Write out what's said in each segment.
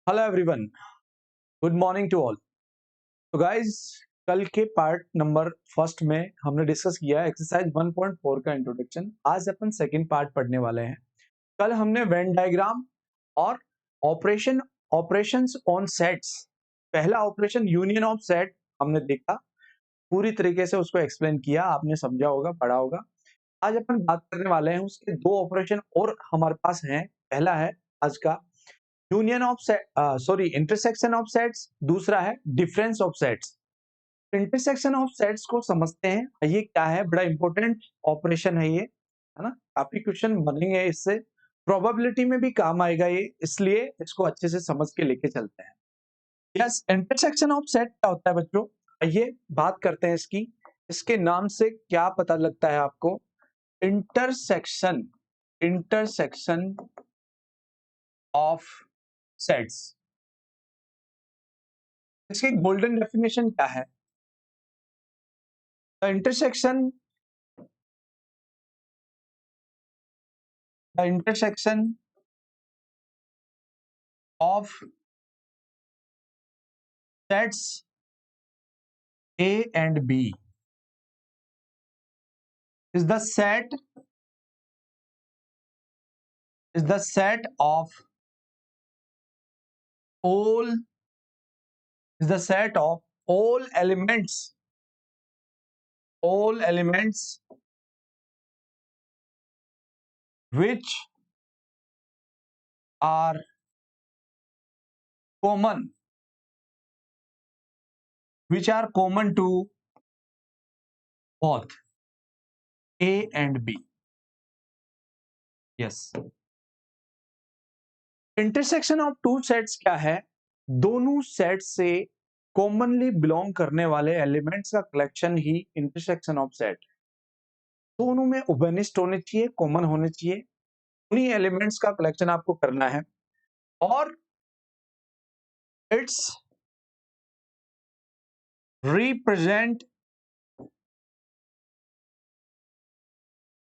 Hello everyone, good morning to all. तो guys, कल के पार्ट नंबर फर्स्ट में हमने डिस्कस किया एक्सरसाइज 1.4 का इंट्रोडक्शन। आज अपन सेकंड पार्ट पढ़ने वाले हैं। कल हमने वेन डायग्राम और ऑपरेशन ऑपरेशंस ऑन सेट्स, पहला ऑपरेशन यूनियन ऑफ सेट हमने देखा, पूरी तरीके से उसको एक्सप्लेन किया, आपने समझा होगा, पढ़ा होगा। आज अपन बात करने वाले हैं उसके दो ऑपरेशन और हमारे पास हैं। पहला है आज का union of set, intersection of sets, दूसरा है difference of sets. Intersection of sets को समझते हैं, ये क्या है, बड़ा इंपॉर्टेंट ऑपरेशन है ये, है ना। काफी क्वेश्चन बनेंगे इससे, प्रोबेबिलिटी में भी काम आएगा ये, इसलिए इसको अच्छे से समझ के लेके चलते हैं। यस, इंटरसेक्शन ऑफ सेट क्या होता है बच्चों, आइए बात करते हैं इसकी। इसके नाम से क्या पता लगता है आपको? Intersection, intersection of sets. इसकी गोल्डन डेफिनेशन क्या है? The intersection, the intersection of sets A and B is the set of all elements which are common to both A and B. Yes. Intersection of two sets क्या है? दोनों set से commonly belong करने वाले elements का collection ही intersection of set. दोनों में उभयनिष्ठ होने चाहिए, कॉमन होने चाहिए, उन्हीं एलिमेंट्स का कलेक्शन आपको करना है। और it's represent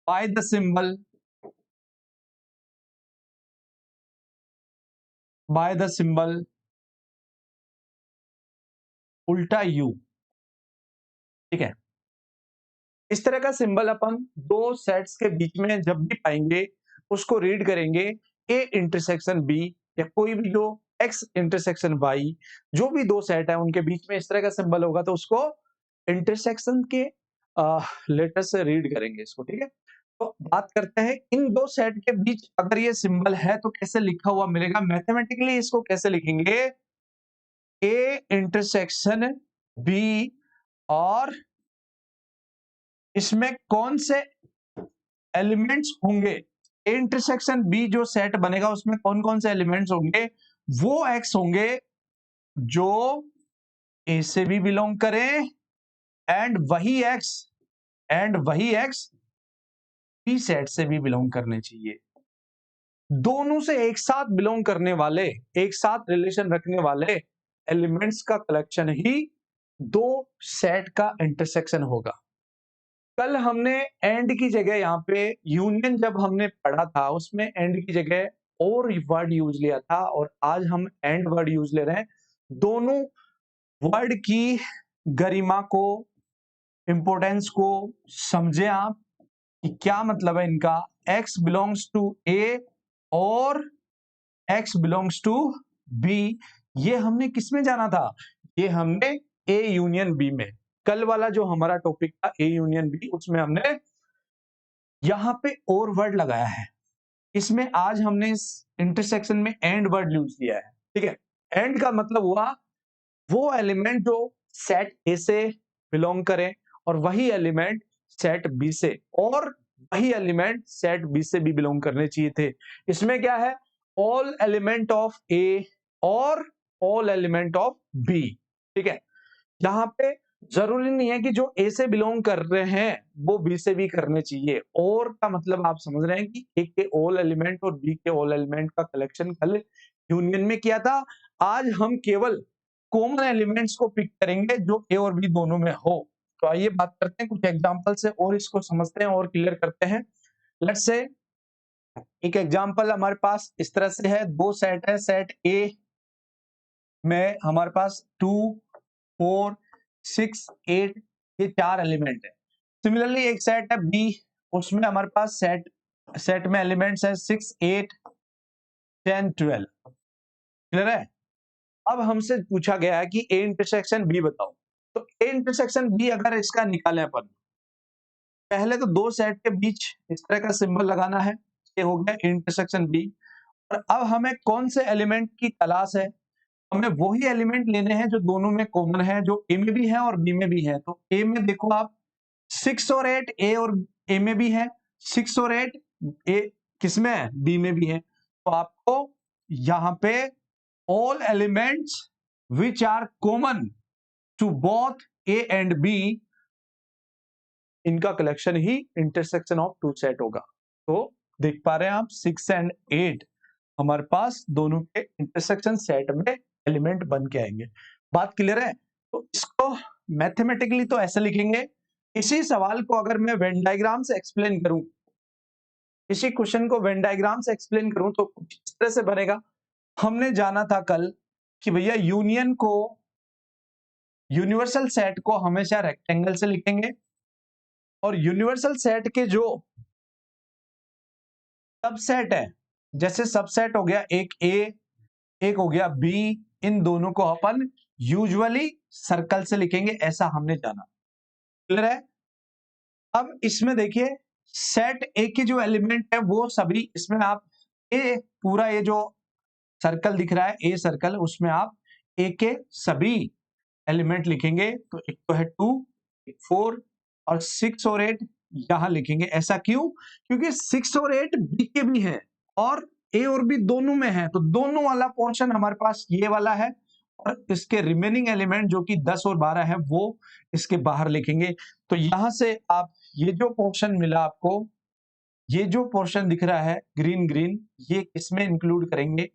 by the symbol उल्टा यू। ठीक है, इस तरह का सिंबल अपन दो सेट्स के बीच में जब भी पाएंगे उसको रीड करेंगे ए इंटरसेक्शन बी, या कोई भी जो एक्स इंटरसेक्शन वाई, जो भी दो सेट है उनके बीच में इस तरह का सिंबल होगा तो उसको इंटरसेक्शन के लेटर से रीड करेंगे इसको। ठीक है, तो बात करते हैं इन दो सेट के बीच अगर ये सिंबल है तो कैसे लिखा हुआ मिलेगा, मैथमेटिकली इसको कैसे लिखेंगे? ए इंटरसेक्शन बी, और इसमें कौन से एलिमेंट्स होंगे? ए इंटरसेक्शन बी जो सेट बनेगा उसमें कौन कौन से एलिमेंट्स होंगे? वो एक्स होंगे जो ए से भी बिलोंग करें, एंड वही एक्स बी सेट से भी बिलोंग करने चाहिए। दोनों से एक साथ बिलोंग करने वाले, एक साथ रिलेशन रखने वाले एलिमेंट्स का कलेक्शन ही दो सेट का इंटरसेक्शन होगा। कल हमने एंड की जगह यहाँ पे यूनियन जब हमने पढ़ा था उसमें एंड की जगह और वर्ड यूज लिया था, और आज हम एंड वर्ड यूज ले रहे हैं। दोनों वर्ड की गरिमा को, इंपोर्टेंस को समझे आप कि क्या मतलब है इनका। x बिलोंग्स टू a और x बिलोंग्स टू b, ये हमने किस में जाना था? ये हमने a यूनियन b में, कल वाला जो हमारा टॉपिक था a यूनियन b, उसमें हमने यहां पे और वर्ड लगाया है। इसमें आज हमने इस इंटरसेक्शन में एंड वर्ड यूज किया है। ठीक है, एंड का मतलब हुआ वो एलिमेंट जो सेट ए से बिलोंग करें, और वही एलिमेंट सेट बी से, और वही एलिमेंट सेट बी से भी बिलोंग करने चाहिए थे। इसमें क्या है? ऑल एलिमेंट ऑफ ए और ऑल एलिमेंट ऑफ बी। ठीक है, यहाँ पे जरूरी नहीं है कि जो ए से बिलोंग कर रहे हैं वो बी से भी करने चाहिए। और का मतलब आप समझ रहे हैं कि ए के ऑल एलिमेंट और बी के ऑल एलिमेंट का कलेक्शन कल यूनियन में किया था। आज हम केवल कॉमन एलिमेंट्स को पिक करेंगे जो ए और बी दोनों में हो। तो आइए बात करते हैं कुछ एग्जांपल से और इसको समझते हैं और क्लियर करते हैं। लेट्स से एक एग्जांपल हमारे पास इस तरह से है, दो सेट है, सेट ए में हमारे पास 2, 4, 6, 8 ये 4 एलिमेंट है। सिमिलरली एक सेट है बी, उसमें हमारे पास सेट में एलिमेंट्स है 6, 8, 10, 12। क्लियर है? अब हमसे पूछा गया है कि ए इंटरसेक्शन बी बताओ। तो ए इंटरसेक्शन बी अगर इसका निकालें अपन, पहले तो दो सेट के बीच इस तरह का सिंबल लगाना है, ये हो गया ए इंटरसेक्शन बी। और अब हमें कौन से एलिमेंट की तलाश है? हमें वही एलिमेंट लेने हैं जो दोनों में कॉमन है, जो ए में भी है और बी में भी है। तो ए में देखो आप 6 और 8 ए और ए में भी है, 6 और 8 ए किसमें है? बी में भी है। तो आपको यहां पे all elements which are common to both A and B, इनका कलेक्शन ही इंटरसेक्शन ऑफ टू सेट होगा। तो देख पा रहे हैं आप 6 एंड 8 हमारे पास दोनों के इंटरसेक्शन सेट में एलिमेंट बन के आएंगे। बात क्लियर है? तो इसको मैथमेटिकली तो ऐसे लिखेंगे। इसी सवाल को अगर मैं वेन डायग्राम से एक्सप्लेन करूं, इसी क्वेश्चन को वेन डायग्राम से एक्सप्लेन करूं तो कुछ इस तरह से बनेगा। हमने जाना था कल कि भैया यूनिवर्सल सेट को हमेशा रेक्टेंगल से लिखेंगे, और यूनिवर्सल सेट के जो सबसेट है, जैसे सबसेट हो गया एक ए, एक हो गया बी, इन दोनों को अपन यूजुअली सर्कल से लिखेंगे, ऐसा हमने जाना। क्लियर है? अब इसमें देखिए सेट ए के जो एलिमेंट है वो सभी, इसमें आप ए पूरा ये जो सर्कल दिख रहा है ए सर्कल, उसमें आप ए के सभी एलिमेंट लिखेंगे। तो एक तो है 2, 4 और 6 और 8 यहां लिखेंगे। ऐसा क्यों? क्योंकि 6 और 8 बी के भी हैं और ए और बी दोनों में है, तो दोनों वाला पोर्शन हमारे पास ये वाला है, और इसके रिमेनिंग एलिमेंट जो कि 10 और 12 है वो इसके बाहर लिखेंगे। तो यहां से आप ये जो पोर्शन मिला आपको, ये जो पोर्शन दिख रहा है ग्रीन ग्रीन, ये किसमें इंक्लूड करेंगे?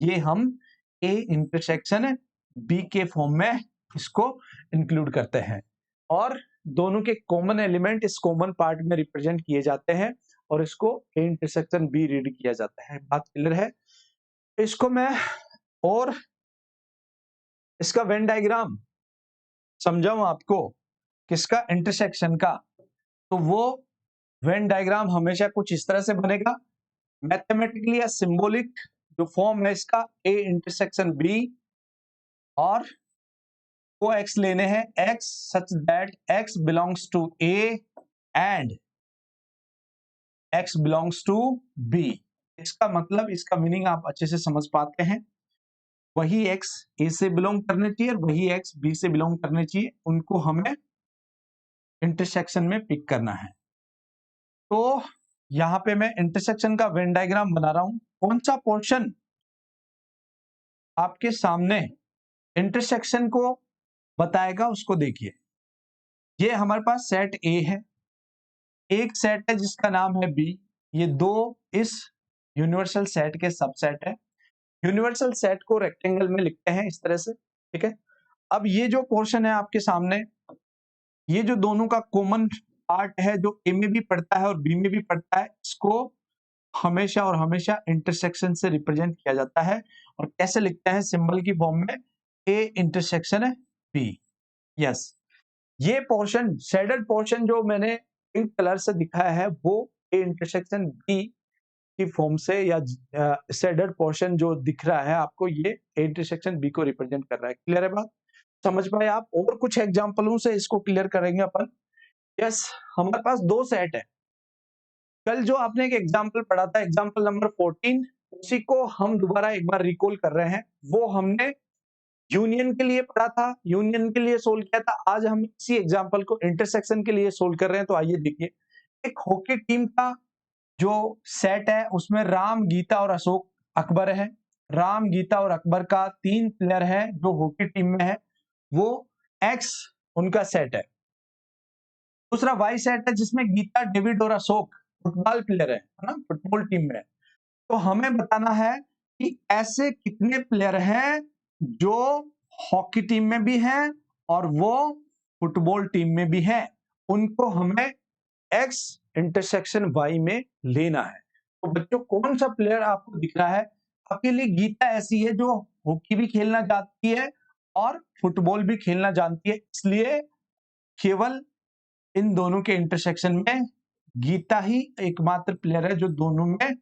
ये हम ए इंटरसेक्शन बी के फॉर्म में इसको इंक्लूड करते हैं, और दोनों के कॉमन एलिमेंट इस कॉमन पार्ट में रिप्रेजेंट किए जाते हैं, और इसको ए इंटरसेक्शन बी रीड किया जाता है। बात क्लियर है? इसको मैं और इसका वेन डायग्राम समझाऊं आपको किसका? इंटरसेक्शन का। तो वो वेन डायग्राम हमेशा कुछ इस तरह से बनेगा। मैथमेटिकली या सिंबॉलिक जो फॉर्म है इसका, ए इंटरसेक्शन बी, और को एक्स लेने हैं, x such that x belongs to A and x belongs to B. इसका मतलब, इसका मीनिंग आप अच्छे से समझ पाते हैं। वही एक्स ए से बिलोंग करने चाहिए और वही एक्स बी से बिलोंग करने चाहिए, उनको हमें इंटरसेक्शन में पिक करना है। तो यहां पे मैं इंटरसेक्शन का वेन डायग्राम बना रहा हूं। कौन सा पोर्शन आपके सामने इंटरसेक्शन को बताएगा उसको देखिए। ये हमारे पास सेट ए है, एक सेट है जिसका नाम है बी, ये दो इस यूनिवर्सल सेट के सबसेट है। यूनिवर्सल सेट को रेक्टेंगल में लिखते हैं इस तरह से, ठीक है। अब ये जो पोर्शन है आपके सामने, ये जो दोनों का कॉमन पार्ट है जो ए में भी पड़ता है और बी में भी पड़ता है, इसको हमेशा और हमेशा इंटरसेक्शन से रिप्रेजेंट किया जाता है। और कैसे लिखते हैं? सिंबल की फॉर्म में, ए इंटरसेक्शन है बी। यस, ये पोर्शन शेडेड पोर्शन जो मैंने पिंक कलर से दिखाया है वो ए इंटरसेक्शन बी की फॉर्म से, या शेडेड पोर्शन जो दिख रहा है आपको, ये ए इंटरसेक्शन बी को रिप्रेजेंट कर रहा है। क्लियर है बात? समझ पाए आप? और कुछ एग्जांपलों से इसको क्लियर करेंगे अपन। यस, हमारे पास दो सेट है। कल जो आपने एक एग्जाम्पल पढ़ा था, एग्जाम्पल नंबर 14, उसी को हम दोबारा एक बार रिकॉल कर रहे हैं। वो हमने यूनियन के लिए पढ़ा था, यूनियन के लिए सोल्व किया था। आज हम इसी एग्जाम्पल को इंटरसेक्शन के लिए सोल्व कर रहे हैं। तो आइए देखिए, एक हॉकी टीम का जो सेट है उसमें राम, गीता और अशोक अकबर है। राम, गीता और अकबर का 3 प्लेयर है जो हॉकी टीम में है, वो एक्स उनका सेट है। दूसरा वाई सेट है जिसमें गीता, डेविड और अशोक फुटबॉल प्लेयर है ना, फुटबॉल टीम में है। तो हमें बताना है कि ऐसे कितने प्लेयर हैं जो हॉकी टीम में भी हैं और वो फुटबॉल टीम में भी हैं, उनको हमें एक्स इंटरसेक्शन वाई में लेना है। तो बच्चों, कौन सा प्लेयर आपको दिख रहा है? आपके लिए गीता ऐसी है जो हॉकी भी खेलना जानती है और फुटबॉल भी खेलना जानती है, इसलिए केवल इन दोनों के इंटरसेक्शन में गीता ही एकमात्र प्लेयर है जो दोनों में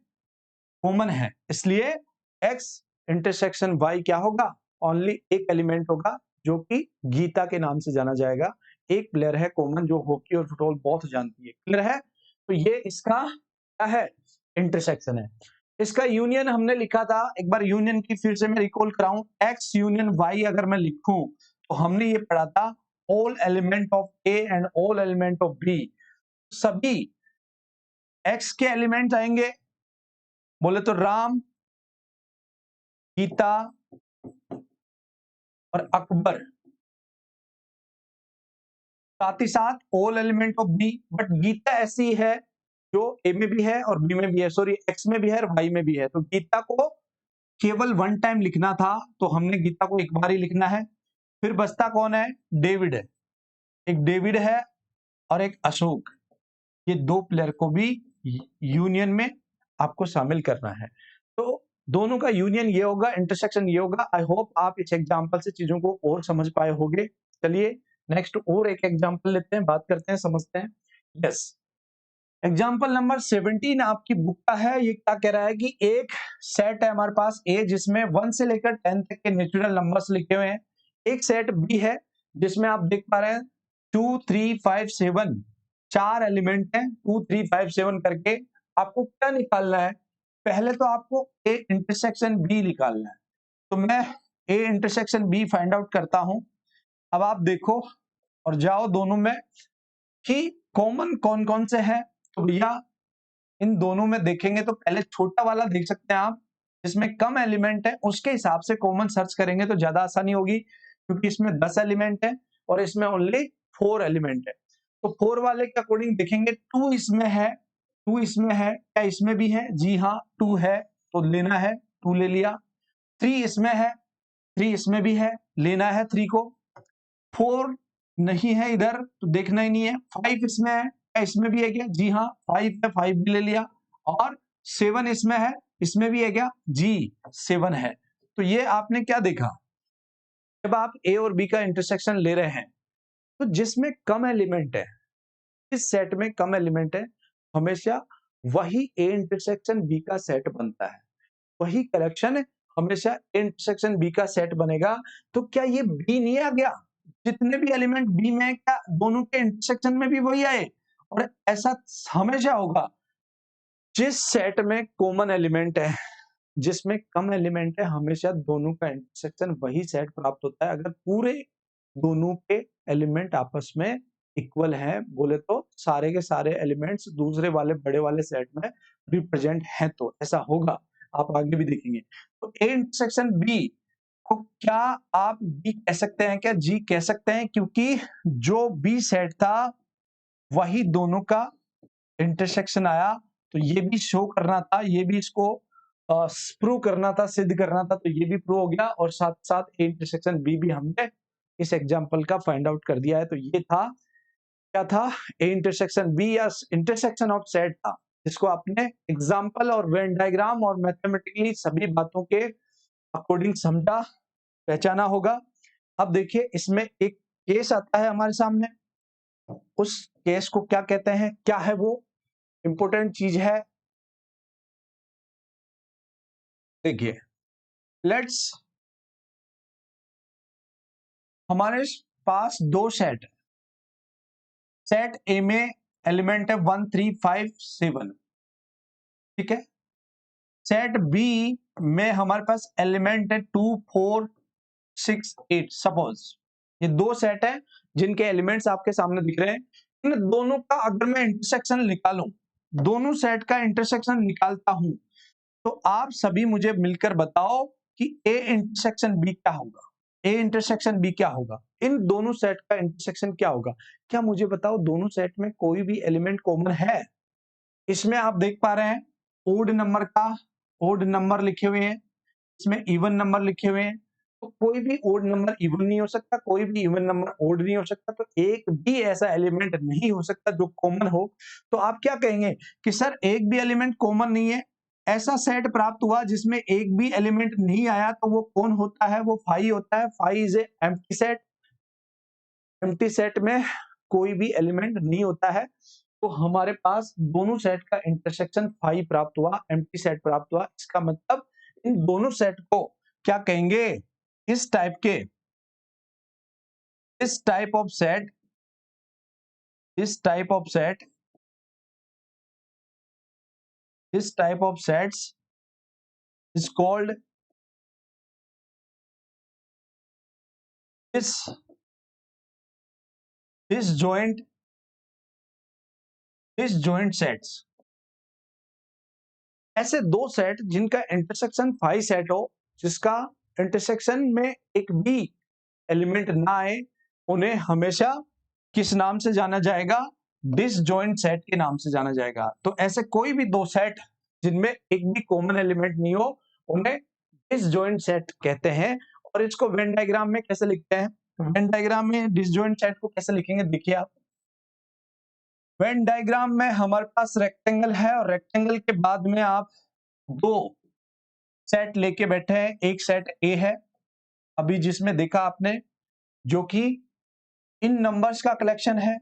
कॉमन है, इसलिए x इंटरसेक्शन y क्या होगा, ओनली एक एलिमेंट होगा जो कि गीता के नाम से जाना जाएगा। एक प्लेयर है कॉमन जो हॉकी और फुटबॉल बहुत जानती है। क्लियर है? तो ये इसका क्या है, इंटरसेक्शन है। इसका यूनियन हमने लिखा था, एक बार यूनियन की फिर से मैं रिकॉल कराऊं, x यूनियन y अगर मैं लिखूं तो हमने ये पढ़ा था all element of a and all element of b, सभी x के एलिमेंट आएंगे, बोले तो राम, गीता और अकबर, साथ ही साथ all element of B, but Geeta ऐसी है जो ए में भी है और बी में भी है, सॉरी एक्स में भी है और वाई में भी है, तो गीता को केवल वन टाइम लिखना था तो हमने गीता को एक बार ही लिखना है। फिर बचता कौन है, डेविड है, एक डेविड है और एक अशोक, ये दो प्लेयर को भी यूनियन में आपको शामिल करना है। तो दोनों का यूनियन ये होगा, इंटरसेक्शन ये होगा। आई होप आप इस एग्जांपल से चीजों को और समझ पाए होंगे। चलिए नेक्स्ट और एक एग्जांपल लेते हैं, बात करते हैं, समझते हैं। यस, एग्जांपल नंबर 17 आपकी बुक का है। ये क्या कह रहा है कि एक सेट है हमारे पास ए जिसमें 1 से लेकर 10 तक के नेचुरल नंबर्स लिखे हुए हैं। एक सेट बी है जिसमें आप देख पा रहे हैं 2 3 5 7 चार एलिमेंट हैं, 2 3 5 7 करके। आपको क्या निकालना है, पहले तो आपको ए इंटरसेक्शन बी निकालना है, तो मैं A intersection B find out करता हूं। अब आप देखो और जाओ दोनों में कि कॉमन कौन कौन से हैं, तो भैया इन दोनों में देखेंगे तो पहले छोटा वाला देख सकते हैं आप, जिसमें कम एलिमेंट है उसके हिसाब से कॉमन सर्च करेंगे तो ज्यादा आसानी होगी, क्योंकि इसमें 10 एलिमेंट है और इसमें ओनली 4 एलिमेंट है। तो 4 वाले के अकॉर्डिंग देखेंगे, 2 इसमें है, 2 इसमें है, क्या इसमें भी है, जी हाँ 2 है तो लेना है, 2 ले लिया। 3 इसमें है, 3 इसमें भी है, लेना है 3 को। 4 नहीं है इधर तो देखना ही नहीं है। 5 इसमें है, क्या इसमें भी है क्या, जी हाँ 5 है, 5 भी ले लिया। और 7 इसमें है, इसमें भी है क्या, जी 7 है। तो ये आपने क्या देखा, जब आप ए और बी का इंटरसेक्शन ले रहे हैं तो जिसमें कम एलिमेंट है, इस सेट में कम एलिमेंट है, हमेशा वही ए इंटरसेक्शन बी का सेट बनता है, वही कलेक्शन हमेशा ए इंटरसेक्शन बी का सेट बनेगा। तो क्या ये बी नहीं आ गया, जितने भी एलिमेंट बी में क्या दोनों के इंटरसेक्शन में भी वही आए, और ऐसा हमेशा होगा जिस सेट में कॉमन एलिमेंट है, जिसमें कम एलिमेंट है, हमेशा दोनों का इंटरसेक्शन वही सेट प्राप्त होता है अगर पूरे दोनों के एलिमेंट आपस में इक्वल हैं, बोले तो सारे के सारे एलिमेंट्स दूसरे वाले बड़े वाले सेट में रिप्रेजेंट हैं, तो ऐसा होगा, आप आगे भी देखेंगे। तो ए इंटरसेक्शन बी को क्या आप बी कह सकते हैं, क्या जी कह सकते हैं, क्योंकि जो बी सेट था वही दोनों का इंटरसेक्शन आया, तो ये भी शो करना था, ये भी इसको प्रूव करना था, सिद्ध करना था, तो ये भी प्रूव हो गया, और साथ साथ ए इंटरसेक्शन बी भी हमने इस एग्जांपल का फाइंड आउट कर दिया है। तो ये था, क्या था, ए इंटरसेक्शन बी या इंटरसेक्शन ऑफ सेट था, जिसको आपने एग्जांपल और वेन डायग्राम और मैथमेटिकली सभी बातों के अकॉर्डिंग समझा, पहचाना होगा। अब देखिए इसमें एक केस आता है हमारे सामने, उस केस को क्या कहते हैं, क्या है वो इंपॉर्टेंट चीज है। देखिए लेट्स, हमारे पास दो सेट है, सेट ए में एलिमेंट है 1 3 5 7, ठीक है। सेट बी में हमारे पास एलिमेंट है 2 4 6 8। सपोज ये दो सेट है जिनके एलिमेंट्स आपके सामने दिख रहे हैं, इन दोनों का अगर मैं इंटरसेक्शन निकालूं, दोनों सेट का इंटरसेक्शन निकालता हूं, तो आप सभी मुझे मिलकर बताओ कि ए इंटरसेक्शन बी क्या होगा, ए इंटरसेक्शन बी क्या होगा, इन दोनों सेट का इंटरसेक्शन क्या होगा। क्या मुझे बताओ दोनों सेट में कोई भी एलिमेंट कॉमन है। इसमें आप देख पा रहे हैं ओड नंबर का ओड नंबर लिखे हुए हैं, इसमें इवन नंबर लिखे हुए हैं, तो कोई भी ओड नंबर इवन नहीं हो सकता, कोई भी इवन नंबर ओड नहीं हो सकता, तो एक भी ऐसा एलिमेंट नहीं हो सकता जो कॉमन हो। तो आप क्या कहेंगे कि सर एक भी एलिमेंट कॉमन नहीं है, ऐसा सेट प्राप्त हुआ जिसमें एक भी एलिमेंट नहीं आया, तो वो कौन होता है? वो फाई होता है। Phi is a empty set. Empty set में कोई भी एलिमेंट नहीं होता है, तो हमारे पास दोनों सेट का इंटरसेक्शन फाई प्राप्त हुआ, एम्प्टी सेट प्राप्त हुआ। इसका मतलब इन दोनों सेट को क्या कहेंगे? इस टाइप के, इस टाइप ऑफ सेट, इस टाइप ऑफ सेट, इस type of sets is called this disjoint disjoint sets. ऐसे दो सेट जिनका इंटरसेक्शन फाई सेट हो, जिसका इंटरसेक्शन में एक भी एलिमेंट ना आए, उन्हें हमेशा किस नाम से जाना जाएगा? डिसजॉइंट सेट के नाम से जाना जाएगा। तो ऐसे कोई भी दो सेट जिनमें एक भी कॉमन एलिमेंट नहीं हो, उन्हें डिसजॉइंट सेट कहते हैं। और इसको वेन डायग्राम में कैसे लिखते हैं? वेन डायग्राम में डिसजॉइंट सेट को कैसे लिखेंगे? देखिए आप, वेन डायग्राम में हमारे पास रेक्टेंगल है, और रेक्टेंगल के बाद में आप दो सेट लेके बैठे हैं। एक सेट ए है, अभी जिसमें देखा आपने, जो कि इन नंबर्स का कलेक्शन है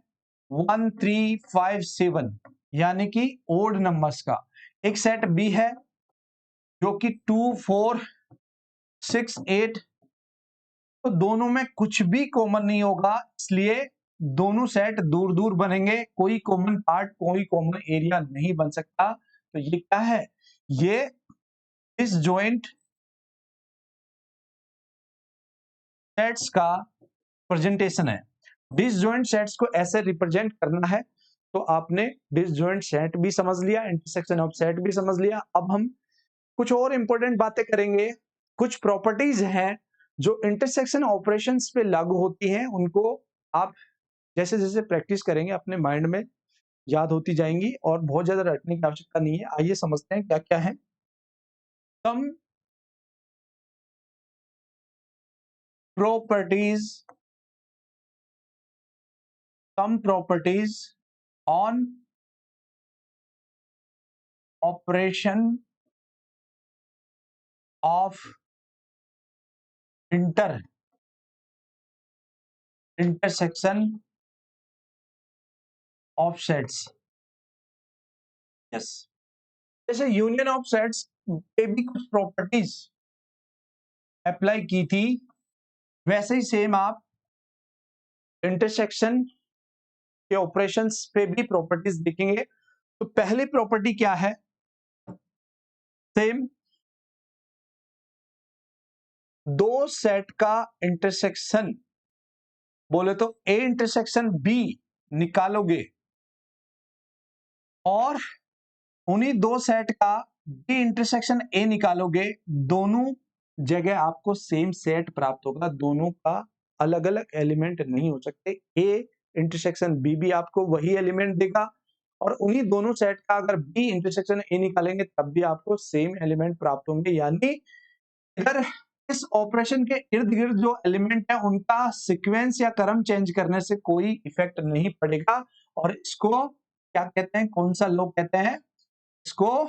1 3 5 7, यानी कि ओड नंबर्स का। एक सेट बी है जो कि 2 4 6 8, तो दोनों में कुछ भी कॉमन नहीं होगा, इसलिए दोनों सेट दूर दूर बनेंगे। कोई कॉमन पार्ट, कोई कॉमन एरिया नहीं बन सकता। तो ये क्या है? ये डिसजॉइंट सेट्स का प्रेजेंटेशन है। डिसजॉइंट सेट्स को ऐसे रिप्रेजेंट करना है, तो आपने डिसजॉइंट सेट भी समझ लिया, इंटरसेक्शन ऑफ सेट भी समझ लिया। अब हम कुछ और इंपॉर्टेंट बातें करेंगे। कुछ प्रॉपर्टीज हैं जो इंटरसेक्शन ऑपरेशंस पे लागू होती हैं, उनको आप जैसे जैसे प्रैक्टिस करेंगे अपने माइंड में याद होती जाएंगी, और बहुत ज्यादा रटने की आवश्यकता नहीं है। आइए समझते हैं क्या क्या है। Some properties, some properties on operation of intersection of sets. Yes, जैसे यूनियन ऑफ सेट्स पे भी कुछ प्रॉपर्टीज अप्लाई की थी, वैसे ही सेम आप इंटरसेक्शन के ऑपरेशंस पे भी प्रॉपर्टीज देखेंगे। तो पहली प्रॉपर्टी क्या है? सेम, दो सेट का इंटरसेक्शन बोले तो ए इंटरसेक्शन बी निकालोगे, और उन्हीं दो सेट का बी इंटरसेक्शन ए निकालोगे, दोनों जगह आपको सेम सेट प्राप्त होगा। दोनों का अलग अलग एलिमेंट नहीं हो सकते। ए इंटरसेक्शन बी भी आपको वही एलिमेंट देगा, और उन्हीं दोनों सेट का अगर बी इंटरसेक्शन ए निकालेंगे तब भी आपको सेम एलिमेंट प्राप्त होंगे। यानी अगर इस ऑपरेशन के इर्द गिर्द जो एलिमेंट है उनका सीक्वेंस या क्रम चेंज करने से कोई इफेक्ट नहीं पड़ेगा। और इसको क्या कहते हैं? कौन सा लॉ कहते हैं? इसको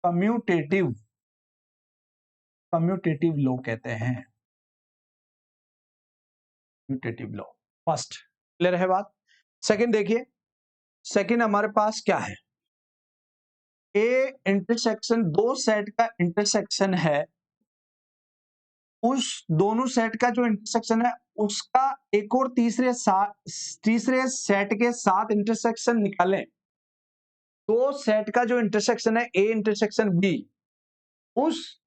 कम्यूटेटिव, कम्यूटेटिव लॉ कहते हैं। Commutative law. फर्स्ट क्लियर है बात। सेकंड देखिए, सेकंड हमारे पास क्या है? ए इंटरसेक्शन, दो सेट का इंटरसेक्शन है, उस दोनों सेट का जो इंटरसेक्शन है उसका एक और तीसरे सेट के साथ इंटरसेक्शन निकालें। दो सेट का जो इंटरसेक्शन है ए इंटरसेक्शन बी, उस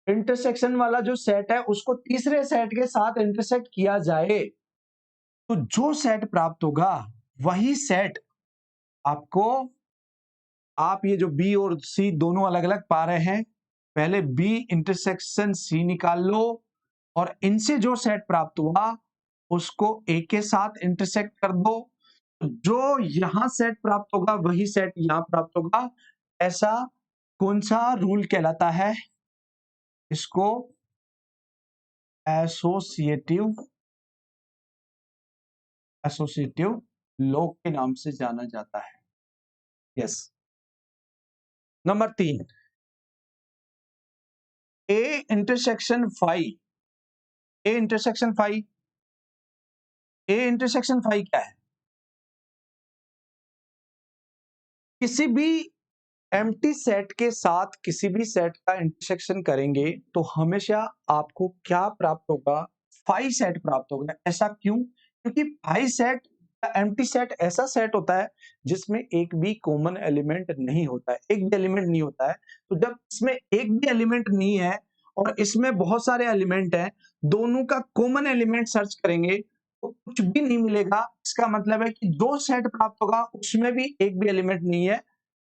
इंटरसेक्शन वाला जो सेट है उसको तीसरे सेट के साथ इंटरसेक्ट किया जाए, तो जो सेट प्राप्त होगा वही सेट आपको, आप ये जो बी और सी दोनों अलग अलग पा रहे हैं, पहले बी इंटरसेक्शन सी निकाल लो, और इनसे जो सेट प्राप्त हुआ उसको ए के साथ इंटरसेक्ट कर दो, जो यहां सेट प्राप्त होगा वही सेट यहां प्राप्त होगा। ऐसा कौन सा रूल कहलाता है? इसको एसोसिएटिव, एसोसिएटिव लॉ के नाम से जाना जाता है। Yes, number 3, A intersection phi. A intersection phi, A intersection phi क्या है? किसी भी एम्प्टी सेट के साथ किसी भी सेट का इंटरसेक्शन करेंगे तो हमेशा आपको क्या प्राप्त होगा? फाई सेट प्राप्त होगा। ऐसा क्यों? क्योंकि फाई सेट या एम्प्टी सेट ऐसा सेट होता है जिसमें एक भी कॉमन एलिमेंट नहीं होता है, एक भी एलिमेंट नहीं होता है। तो जब इसमें एक भी एलिमेंट नहीं है और इसमें बहुत सारे एलिमेंट हैं, दोनों का कॉमन एलिमेंट सर्च करेंगे तो कुछ भी नहीं मिलेगा। इसका मतलब है कि जो सेट प्राप्त होगा उसमें भी एक भी एलिमेंट नहीं है।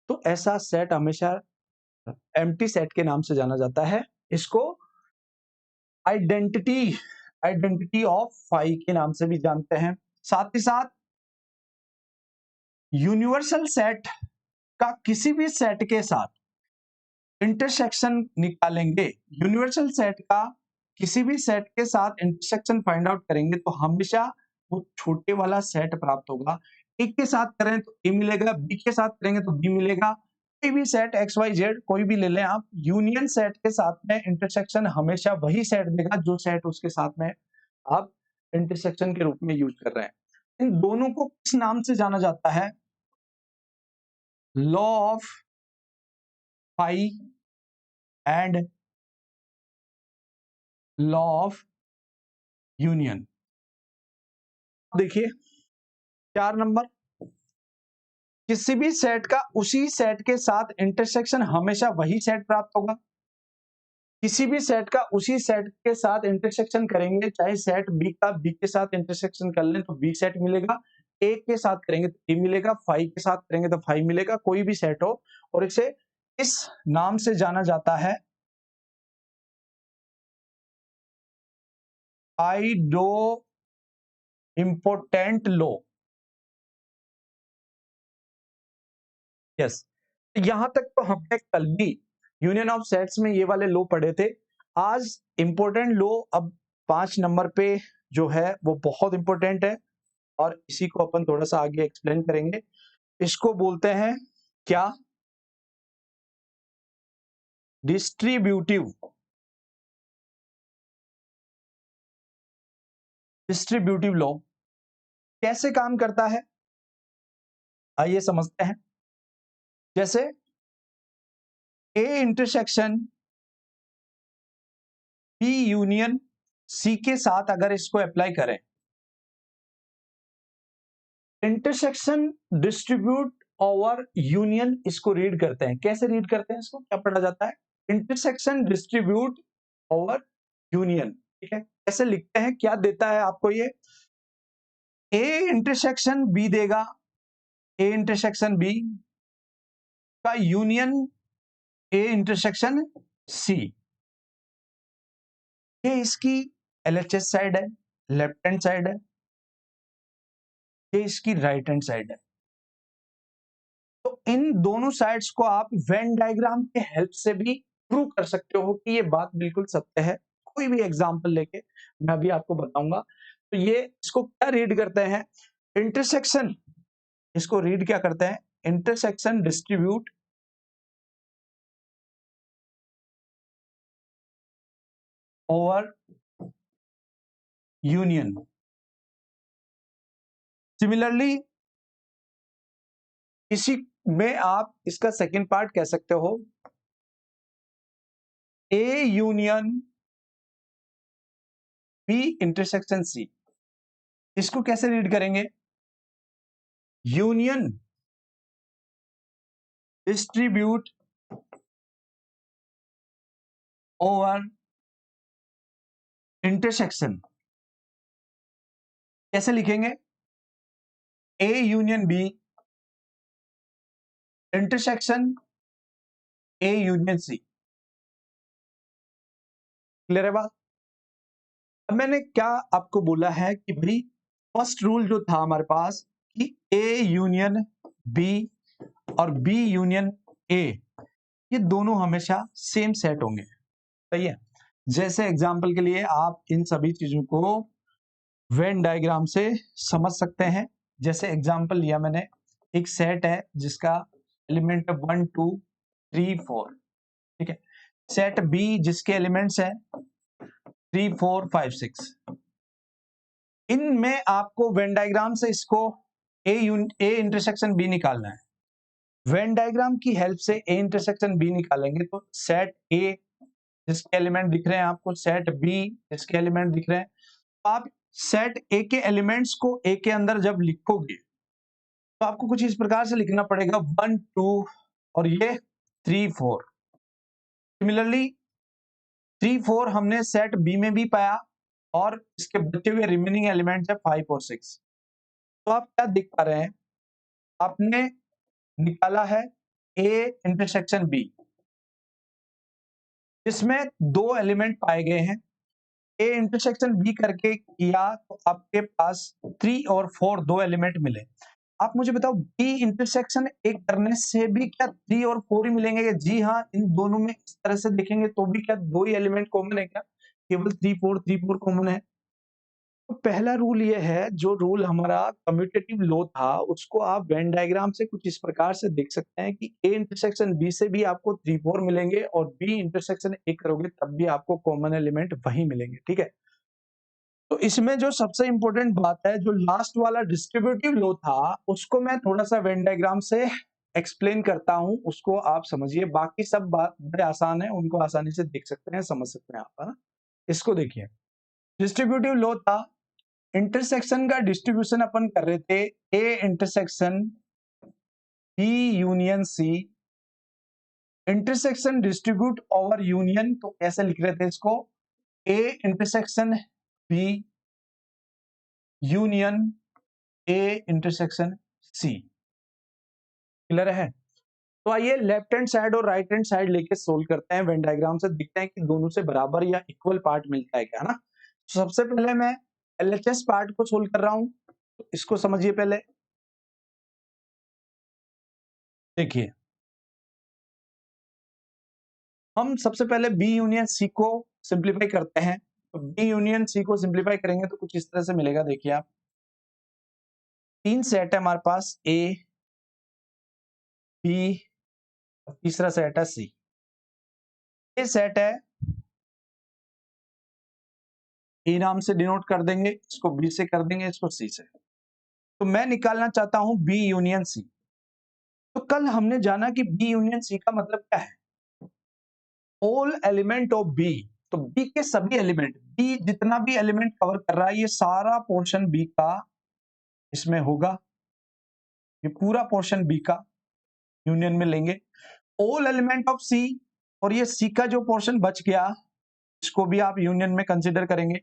तो ऐसा सेट हमेशा एम्प्टी सेट के नाम से जाना जाता है। इसको आइडेंटिटी आइडेंटिटी ऑफ फाई के नाम से भी जानते हैं। साथ ही साथ यूनिवर्सल सेट का किसी भी सेट के साथ इंटरसेक्शन निकालेंगे, यूनिवर्सल सेट का किसी भी सेट के साथ इंटरसेक्शन फाइंड आउट करेंगे तो हमेशा वो छोटे वाला सेट प्राप्त होगा। ए के साथ करें तो ए मिलेगा, बी के साथ करेंगे तो बी मिलेगा। कोई भी सेट एक्स वाई जेड कोई भी ले लें आप, यूनियन सेट के साथ में इंटरसेक्शन हमेशा वही सेट देगा जो सेट उसके साथ में आप इंटरसेक्शन के रूप में यूज कर रहे हैं। इन दोनों को किस नाम से जाना जाता है? Law of phi and law of union. देखिए 4 नंबर, किसी भी सेट का उसी सेट के साथ इंटरसेक्शन हमेशा वही सेट प्राप्त होगा। किसी भी सेट का उसी सेट के साथ इंटरसेक्शन करेंगे, चाहे सेट बी का बी के साथ इंटरसेक्शन कर लें तो बी सेट मिलेगा, ए के साथ करेंगे तो ए मिलेगा, फाई के साथ करेंगे तो फाई मिलेगा, कोई भी सेट हो। और इसे इस नाम से जाना जाता है आइडो इम्पोर्टेंट लो। यस, यहां तक तो हमने कल भी यूनियन ऑफ सेट्स में ये वाले लो पढ़े थे। आज इंपॉर्टेंट लो अब 5 नंबर पे जो है वो बहुत इंपॉर्टेंट है और इसी को अपन थोड़ा सा आगे एक्सप्लेन करेंगे। इसको बोलते हैं क्या? डिस्ट्रीब्यूटिव डिस्ट्रीब्यूटिव लॉ कैसे काम करता है आइए समझते हैं। जैसे A intersection B union C के साथ अगर इसको अप्लाई करें, इंटरसेक्शन डिस्ट्रीब्यूट ओवर यूनियन इसको रीड करते हैं। कैसे रीड करते हैं? इसको क्या पढ़ा जाता है? Intersection distribute over union. ठीक है, कैसे लिखते हैं? क्या देता है आपको ये? ए इंटरसेक्शन बी देगा, ए इंटरसेक्शन बी का यूनियन ए इंटरसेक्शन सी। ये इसकी एलएचएस साइड है, लेफ्ट हैंड साइड है, ये इसकी राइट हैंड साइड है। तो इन दोनों साइड्स को आप वेन डायग्राम के हेल्प से भी प्रूव कर सकते हो कि ये बात बिल्कुल सत्य है। कोई भी एग्जांपल लेके मैं अभी आपको बताऊंगा। तो ये इसको क्या रीड करते हैं? इंटरसेक्शन, इसको रीड क्या करते हैं? Intersection distribute over union. Similarly इसी में आप इसका सेकंड पार्ट कह सकते हो, A union B intersection C. इसको कैसे रीड करेंगे? Union distribute over intersection. कैसे लिखेंगे? A union B intersection A union C. Clear है बात? अब मैंने क्या आपको बोला है कि भाई फर्स्ट रूल जो था हमारे पास कि ए यूनियन बी और बी यूनियन ए, ये दोनों हमेशा सेम सेट होंगे। सही है। जैसे एग्जांपल के लिए आप इन सभी चीजों को वेन डायग्राम से समझ सकते हैं। जैसे एग्जांपल लिया मैंने, एक सेट है जिसका एलिमेंट 1 2 3 4, ठीक है। सेट बी जिसके एलिमेंट्स हैं 3 4 5 6, इनमें आपको वेन डायग्राम से इसको ए इंटरसेक्शन बी निकालना है। वेन डायग्राम की हेल्प से ए इंटरसेक्शन बी निकालेंगे तो सेट ए जिसके एलिमेंट दिख रहे हैं आपको, सेट बी जिसके एलिमेंट दिख रहे हैं, तो आप सेट ए के एलिमेंट्स को ए के अंदर जब लिखोगे तो आपको कुछ इस प्रकार से लिखना पड़ेगा 1 2 और ये 3 4। सिमिलरली 3 4 हमने सेट बी में भी पाया और इसके बचे हुए रिमेनिंग एलिमेंट्स है 5 और 6। तो आप क्या देख पा रहे हैं, आपने निकाला है ए इंटरसेक्शन बी जिसमें दो एलिमेंट पाए गए हैं। ए इंटरसेक्शन बी करके किया तो आपके पास 3 और 4 दो एलिमेंट मिले। आप मुझे बताओ बी इंटरसेक्शन ए करने से भी क्या 3 और 4 ही मिलेंगे? जी हाँ, इन दोनों में इस तरह से देखेंगे तो भी क्या दो ही एलिमेंट कॉमन है क्या? केवल 3 4 कॉमन है। तो पहला रूल ये है, जो रूल हमारा कम्यूटेटिव लॉ था उसको आप वेन डायग्राम से कुछ इस प्रकार से देख सकते हैं कि ए इंटरसेक्शन बी से भी आपको 3 4 मिलेंगे और बी इंटरसेक्शन ए करोगे तब भी आपको कॉमन एलिमेंट वही मिलेंगे, ठीक है। तो इसमें जो सबसे इंपॉर्टेंट बात है, जो लास्ट वाला डिस्ट्रीब्यूटिव लॉ था उसको मैं थोड़ा सा वेन डायग्राम से एक्सप्लेन करता हूं, उसको आप समझिए। बाकी सब बात बड़े आसान है, उनको आसानी से देख सकते हैं, समझ सकते हैं आप, है ना। इसको देखिए, डिस्ट्रीब्यूटिव लॉ था, इंटरसेक्शन का डिस्ट्रीब्यूशन अपन कर रहे थे A intersection B union C, intersection distribute over union, तो कैसे लिख रहे थे इसको, A intersection B union A intersection C. Clear है? तो आइए लेफ्ट हैंड साइड और राइट हैंड साइड लेके सोल्व करते हैं, वेन डायग्राम से दिखते हैं कि दोनों से बराबर या इक्वल पार्ट मिलता है क्या, है ना। तो सबसे पहले मैं एलएचएस पार्ट को सोल्व कर रहा हूं, तो इसको समझिए। पहले देखिए, हम सबसे पहले बी यूनियन सी को सिंप्लीफाई करते हैं। तो बी यूनियन सी को सिंप्लीफाई करेंगे तो कुछ इस तरह से मिलेगा। देखिए आप, तीन सेट है हमारे पास, ए बी और तीसरा सेट है सी। ये सेट है, ए नाम से डिनोट कर देंगे, इसको बी से कर देंगे, इसको सी से। तो मैं निकालना चाहता हूं बी यूनियन सी। तो कल हमने जाना कि बी यूनियन सी का मतलब क्या है, ऑल एलिमेंट ऑफ बी। तो बी के सभी एलिमेंट, बी जितना भी एलिमेंट कवर कर रहा है ये सारा पोर्शन बी का इसमें होगा, ये पूरा पोर्शन बी का यूनियन में लेंगे। ऑल एलिमेंट ऑफ सी, और ये सी का जो पोर्शन बच गया इसको भी आप यूनियन में कंसीडर करेंगे।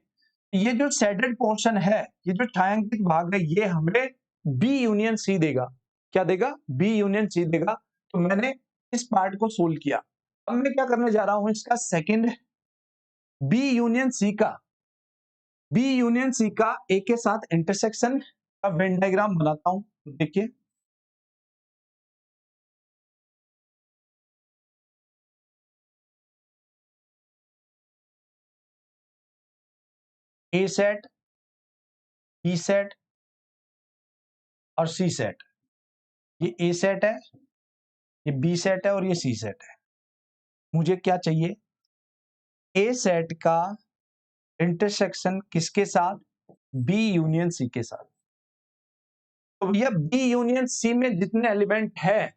ये जो शेडेड पोर्शन है, ये जो छायांकित भाग है, ये हमें बी यूनियन सी देगा। क्या देगा? बी यूनियन सी देगा। तो मैंने इस पार्ट को सोल्व किया। अब मैं क्या करने जा रहा हूं, इसका सेकंड बी यूनियन सी का, बी यूनियन सी का ए के साथ इंटरसेक्शन का वेन डायग्राम बनाता हूं। तो देखिए, ए सेट, बी सेट और सी सेट। ये ए सेट है, ये बी सेट है और ये सी सेट है। मुझे क्या चाहिए, ए सेट का इंटरसेक्शन किसके साथ, बी यूनियन सी के साथ। तो भैया बी यूनियन सी में जितने एलिमेंट है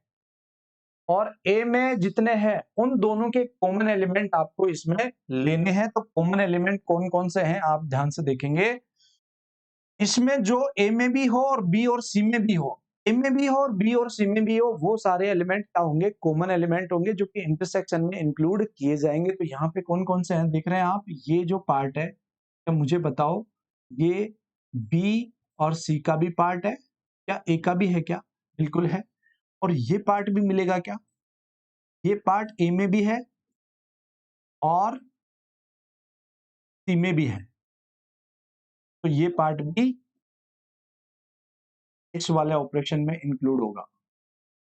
और ए में जितने हैं उन दोनों के कॉमन एलिमेंट आपको इसमें लेने हैं। तो कॉमन एलिमेंट कौन कौन से हैं आप ध्यान से देखेंगे, इसमें जो ए में भी हो और बी और सी में भी हो, ए में भी हो और बी और सी में भी हो, वो सारे एलिमेंट क्या होंगे, कॉमन एलिमेंट होंगे जो कि इंटरसेक्शन में इंक्लूड किए जाएंगे। तो यहाँ पे कौन कौन से हैं देख रहे हैं आप, ये जो पार्ट है, तो मुझे बताओ ये बी और सी का भी पार्ट है क्या, ए का भी है क्या? बिल्कुल है। और ये पार्ट भी मिलेगा क्या, ये पार्ट ए में भी है और सी में भी है। तो ये पार्ट भी इस वाले ऑपरेशन में इंक्लूड होगा।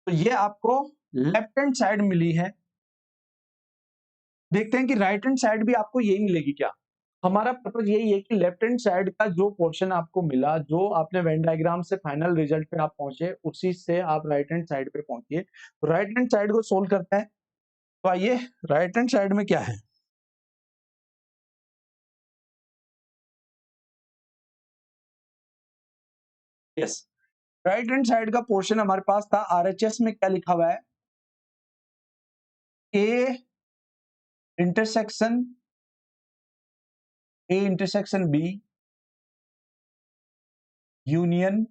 तो ये आपको लेफ्ट हैंड साइड मिली है। देखते हैं कि राइट हैंड साइड भी आपको यही मिलेगी क्या। हमारा पर्पज यही है कि लेफ्ट हैंड साइड का जो पोर्शन आपको मिला, जो आपने वेन डायग्राम से फाइनल रिजल्ट पे आप पहुंचे, उसी से आप राइट हैंड साइड पे पहुंचिए। तो राइट हैंड साइड को सोल्व करते हैं। तो आइए राइट हैंड साइड में क्या है, यस राइट हैंड साइड का पोर्शन हमारे पास था। आरएचएस में क्या लिखा हुआ है, A intersection B union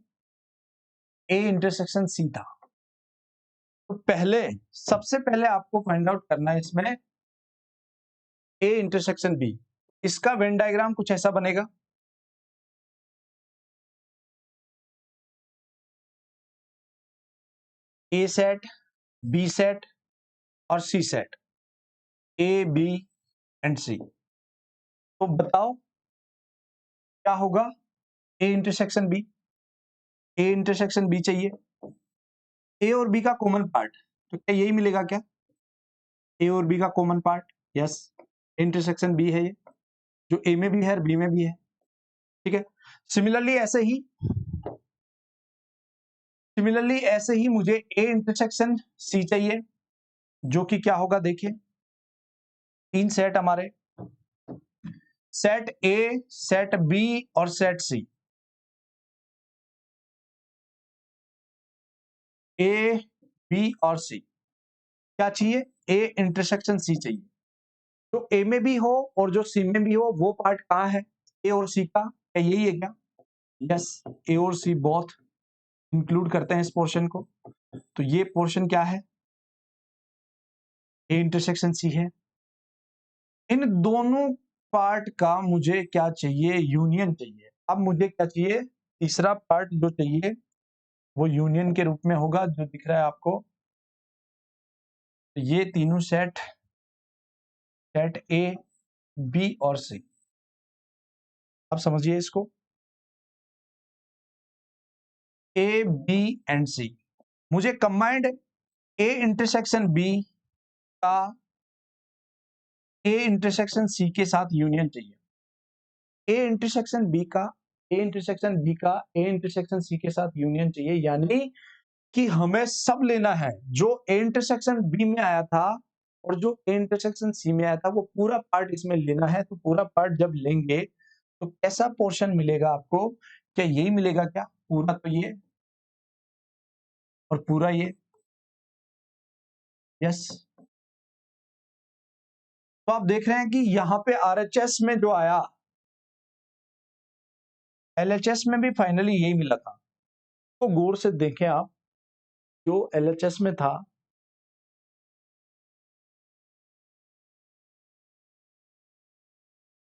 A intersection C था। तो सबसे पहले आपको फाइंड आउट करना है इसमें ए इंटरसेक्शन बी। इसका वेन डायग्राम कुछ ऐसा बनेगा, ए सेट, बी सेट और C set, A B and C. तो बताओ क्या होगा, A intersection B, A intersection B चाहिए, ए और बी का कॉमन पार्ट, तो क्या यही मिलेगा क्या, ए और बी का common part, yes intersection B है ये, जो ए में भी है और बी में भी है, ठीक है। सिमिलरली ऐसे ही मुझे ए इंटरसेक्शन सी चाहिए, जो कि क्या होगा देखिए, तीन सेट हमारे, सेट ए, सेट बी और सेट सी। ए बी और सी क्या चाहिए, ए इंटरसेक्शन सी चाहिए, जो ए में भी हो और जो सी में भी हो, वो पार्ट कहाँ है, ए और सी का, क्या यही है क्या, यस ए और सी बोथ इंक्लूड करते हैं इस पोर्शन को। तो ये पोर्शन क्या है, ए इंटरसेक्शन सी है। इन दोनों पार्ट का मुझे क्या चाहिए, यूनियन चाहिए। अब मुझे क्या चाहिए, तीसरा पार्ट जो चाहिए वो यूनियन के रूप में होगा, जो दिख रहा है आपको, ये तीनों सेट ए बी और सी। अब समझिए इसको, ए बी एंड सी, मुझे कंबाइंड ए इंटरसेक्शन बी का ए इंटरसेक्शन सी के साथ यूनियन चाहिए, ए इंटरसेक्शन बी का ए इंटरसेक्शन सी के साथ यूनियन चाहिए, यानी कि हमें सब लेना है जो ए इंटरसेक्शन बी में आया था और जो ए इंटरसेक्शन सी में आया था, वो पूरा पार्ट इसमें लेना है। तो पूरा पार्ट जब लेंगे तो कैसा पोर्शन मिलेगा आपको, क्या यही मिलेगा क्या, पूरा तो ये और पूरा ये, यस। तो आप देख रहे हैं कि यहां पे आरएचएस में जो आया, एलएचएस में भी फाइनली यही मिला था। तो गौर से देखें आप, जो एलएचएस में था,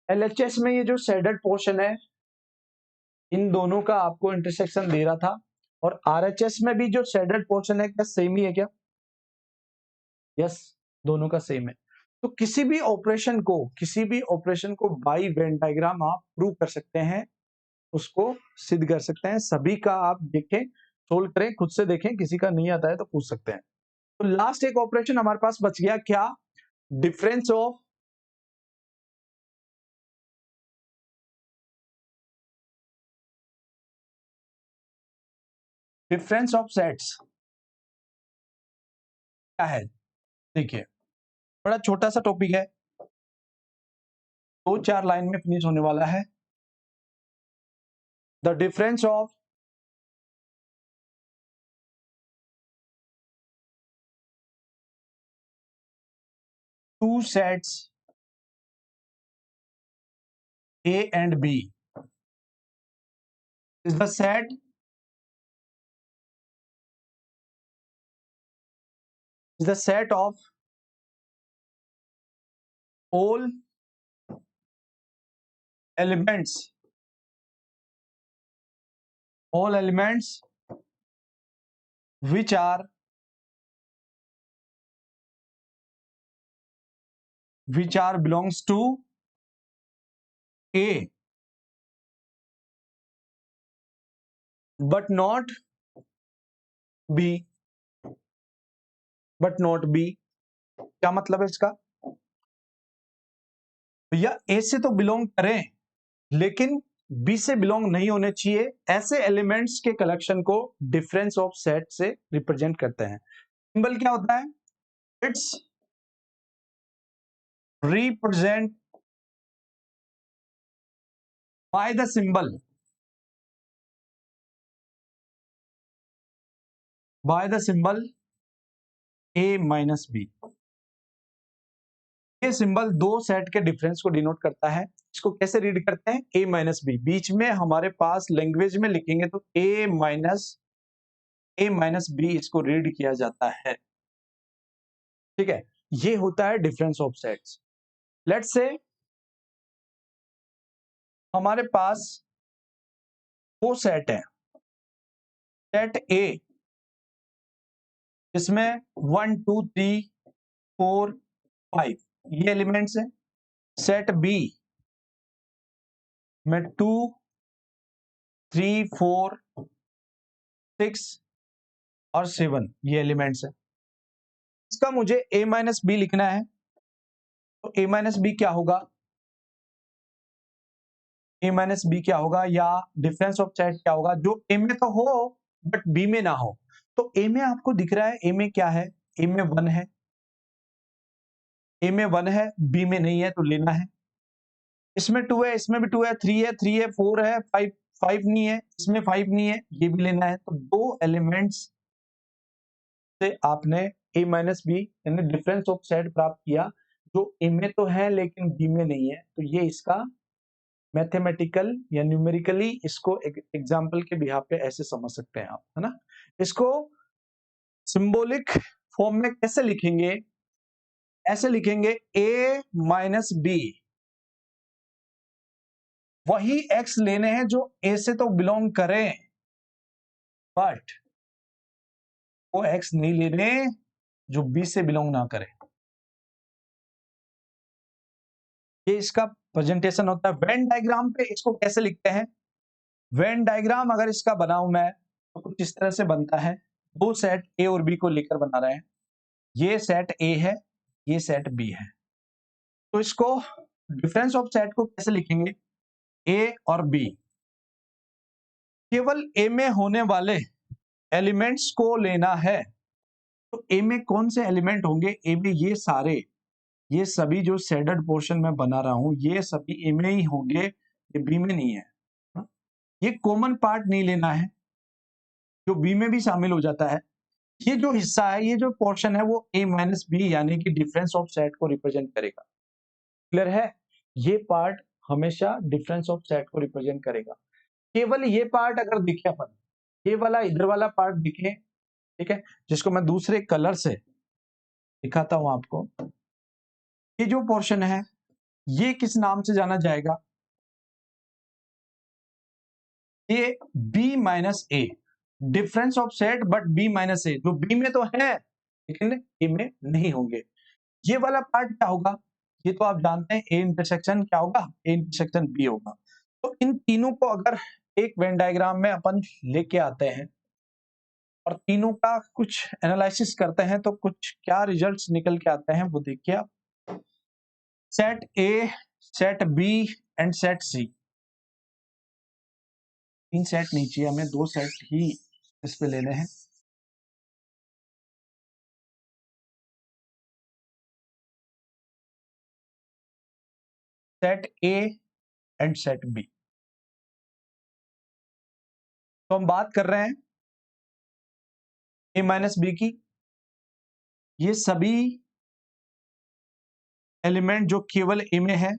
एलएचएस में ये जो शेडेड पोर्शन है, इन दोनों का आपको इंटरसेक्शन दे रहा था, और आरएचएस में भी जो शेडेड पोर्शन है, क्या सेम ही है क्या, यस दोनों का सेम है। तो किसी भी ऑपरेशन को बाई वेन डायग्राम आप प्रूव कर सकते हैं, उसको सिद्ध कर सकते हैं। सभी का आप देखें, सोल्व करें, खुद से देखें, किसी का नहीं आता है तो पूछ सकते हैं। तो लास्ट एक ऑपरेशन हमारे पास बच गया, क्या, डिफरेंस ऑफ सेट्स क्या है, देखिए बड़ा छोटा सा टॉपिक है, 2-4 लाइन में फिनिश होने वाला है। The difference of two sets A and B is the set of all elements which are belongs to A but not B, क्या मतलब है इसका, भैया A से तो बिलोंग करें लेकिन B से बिलोंग नहीं होने चाहिए, ऐसे एलिमेंट्स के कलेक्शन को डिफरेंस ऑफ सेट से रिप्रेजेंट करते हैं। सिंबल क्या होता है, it's represent by the symbol a minus B. ये सिंबल दो सेट के डिफरेंस को डिनोट करता है। इसको कैसे रीड करते हैं? a minus B. बीच में हमारे पास लैंग्वेज में लिखेंगे तो a माइनस बी इसको रीड किया जाता है। ठीक है, ये होता है difference of sets. Let's say हमारे पास दो सेट है, सेट ए जिसमें 1 2 3 4 5 ये एलिमेंट्स है, सेट बी में 2 3 4 6 और 7 ये एलिमेंट्स है। इसका मुझे a माइनस बी लिखना है, तो a माइनस बी क्या होगा? a माइनस बी क्या होगा या डिफरेंस ऑफ सेट क्या होगा? जो a में तो हो बट b में ना हो। तो a में आपको दिख रहा है, a में क्या है? a में 1 है, a में 1 है, b में नहीं है तो लेना है। इसमें 2 है, इसमें भी 2 है, 3 है, 3 है, 4 है, 5 नहीं है, इसमें 5 नहीं है, ये भी लेना है। तो दो एलिमेंट्स से आपने a माइनस बी यानी डिफरेंस ऑफ सेट प्राप्त किया, जो a में तो है लेकिन b में नहीं है। तो ये इसका मैथमेटिकल या न्यूमेरिकली इसको एक एग्जाम्पल के बिहाफ पे ऐसे समझ सकते हैं आप, है ना। इसको सिंबॉलिक फॉर्म में कैसे लिखेंगे? ऐसे लिखेंगे a माइनस बी, वही x लेने हैं जो a से तो बिलोंग करें बट वो x नहीं लेने जो b से बिलोंग ना करें। ये इसका प्रेजेंटेशन होता है। वेन डायग्राम पे इसको कैसे लिखते हैं? वेन डायग्राम अगर इसका बनाऊं मैं तो कुछ इस तरह से बनता है। दो सेट a और b को लेकर बना रहे हैं, ये सेट a है, ये सेट b है। तो इसको डिफरेंस ऑफ सेट को कैसे लिखेंगे? a और b, केवल a में होने वाले एलिमेंट्स को लेना है। तो a में कौन से एलिमेंट होंगे? a में ये सारे, ये सभी जो शेडेड पोर्शन में बना रहा हूं ये सभी a में ही होंगे, ये b में नहीं है। ये कॉमन पार्ट नहीं लेना है जो b में भी शामिल हो जाता है। ये जो हिस्सा है, ये जो पोर्शन है वो a माइनस बी यानी कि डिफरेंस ऑफ सेट को रिप्रेजेंट करेगा। क्लियर है? ये पार्ट हमेशा डिफरेंस ऑफ सेट को रिप्रेजेंट करेगा। केवल ये पार्ट अगर दिखे अपन, ये वाला इधर वाला पार्ट दिखे, ठीक है, जिसको मैं दूसरे कलर से दिखाता हूं आपको। ये जो पोर्शन है ये किस नाम से जाना जाएगा? ये b minus A, difference of set but b minus A, जो b में तो है लेकिन a में नहीं होंगे। ये वाला पार्ट क्या होगा? ये तो आप जानते हैं a इंटरसेक्शन क्या होगा? a इंटरसेक्शन b होगा। तो इन तीनों को अगर एक वेन डायग्राम में अपन लेके आते हैं और तीनों का कुछ एनालिसिस करते हैं तो कुछ क्या रिजल्ट्स निकल के आते हैं वो देखिए आप। Set A, set B and set C, तीन सेट नहीं चाहिए हमें, दो सेट ही इस पे लेने हैं। Set A and set B. तो हम बात कर रहे हैं ए माइनस बी की। ये सभी एलिमेंट जो केवल ए में है,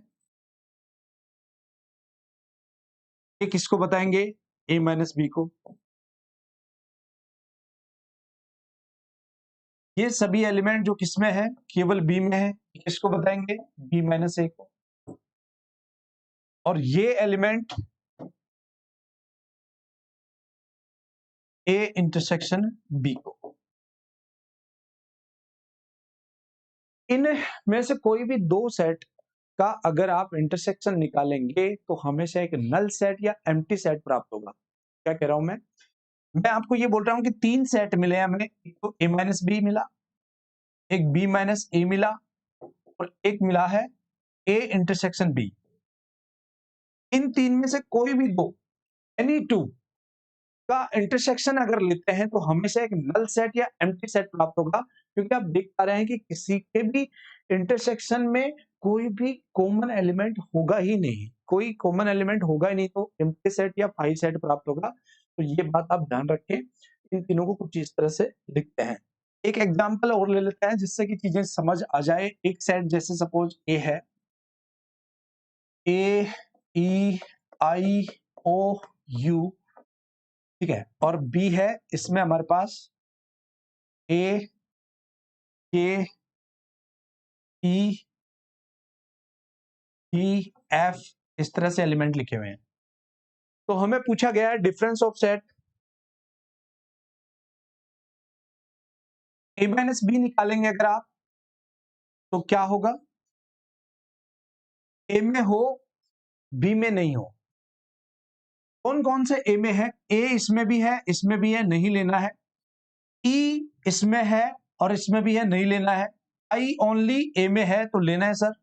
ये किसको बताएंगे? ए माइनस बी को। ये सभी एलिमेंट जो किसमें है? केवल बी में है, किसको बताएंगे? बी माइनस ए को। और ये एलिमेंट ए इंटरसेक्शन बी को। इन में से कोई भी दो सेट का अगर आप इंटरसेक्शन निकालेंगे तो हमेशा एक नल सेट या एम्प्टी सेट प्राप्त होगा। क्या कह रहा हूं मैं आपको ये बोल रहा हूं कि तीन सेट मिले हैं हमें, एक तो ए माइनस बी मिला, एक बी माइनस ए मिला और एक मिला है ए इंटरसेक्शन बी। इन तीन में से कोई भी दो, एनी टू का इंटरसेक्शन अगर लेते हैं तो हमेशा एक नल सेट या एम्प्टी सेट प्राप्त होगा, क्योंकि आप देख पा रहे हैं कि किसी के भी इंटरसेक्शन में कोई भी कॉमन एलिमेंट होगा ही नहीं, कोई कॉमन एलिमेंट होगा ही नहीं, तो एम्प्टी सेट या पाई सेट प्राप्त होगा। तो ये बात आप ध्यान रखें। इन तीनों को कुछ इस तरह से लिखते हैं। एक एग्जांपल और ले लेते हैं जिससे कि चीजें समझ आ जाए। एक सेट जैसे सपोज ए है, ए ई आई ओ यू, ठीक है, और बी है, इसमें हमारे पास ए के ई ई एफ इस तरह से एलिमेंट लिखे हुए हैं। तो हमें पूछा गया है difference of set A minus B निकालेंगे अगर आप, तो क्या होगा? ए में हो, बी में नहीं हो। कौन कौन से ए में है? ए इसमें भी है, इसमें भी है, नहीं लेना है। ई इसमें है और इसमें भी है, नहीं लेना है। आई ओनली ए में है तो लेना है सर।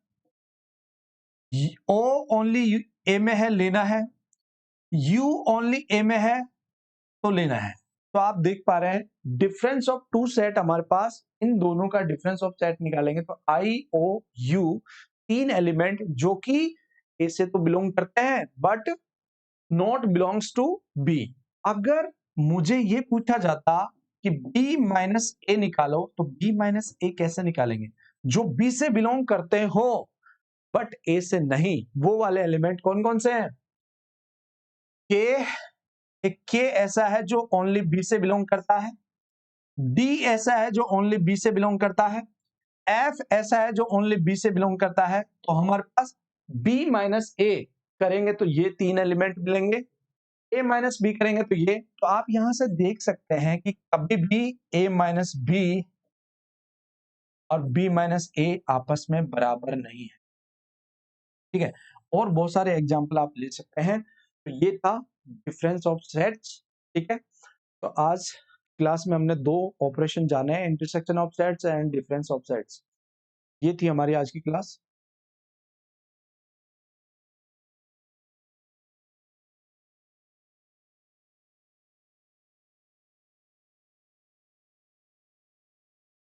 ओ ओनली ए में है, लेना है। यू ओनली ए में है तो लेना है। तो आप देख पा रहे हैं डिफरेंस ऑफ टू सेट हमारे पास, इन दोनों का डिफरेंस ऑफ सेट निकालेंगे तो आई ओ यू, तीन एलिमेंट जो कि ए से तो बिलोंग करते हैं but not belongs to B. अगर मुझे ये पूछा जाता कि बी माइनस ए निकालो, तो बी माइनस ए कैसे निकालेंगे? जो बी से बिलोंग करते हो बट ए से नहीं, वो वाले एलिमेंट कौन कौन से हैं? एक के ऐसा है जो ओनली बी से बिलोंग करता है, डी ऐसा है जो ओनली बी से बिलोंग करता है, एफ ऐसा है जो ओनली बी से बिलोंग करता है। तो हमारे पास बी माइनस ए करेंगे तो ये तीन एलिमेंट मिलेंगे, ए माइनस बी करेंगे तो ये। तो आप यहां से देख सकते हैं कि कभी भी ए माइनस बी और बी माइनस ए आपस में बराबर नहीं है, ठीक है। और बहुत सारे एग्जाम्पल आप ले सकते हैं। तो ये था डिफरेंस ऑफ सेट्स, ठीक है। तो आज क्लास में हमने दो ऑपरेशन जाने हैं, intersection of sets and difference of sets. ये थी हमारी आज की क्लास।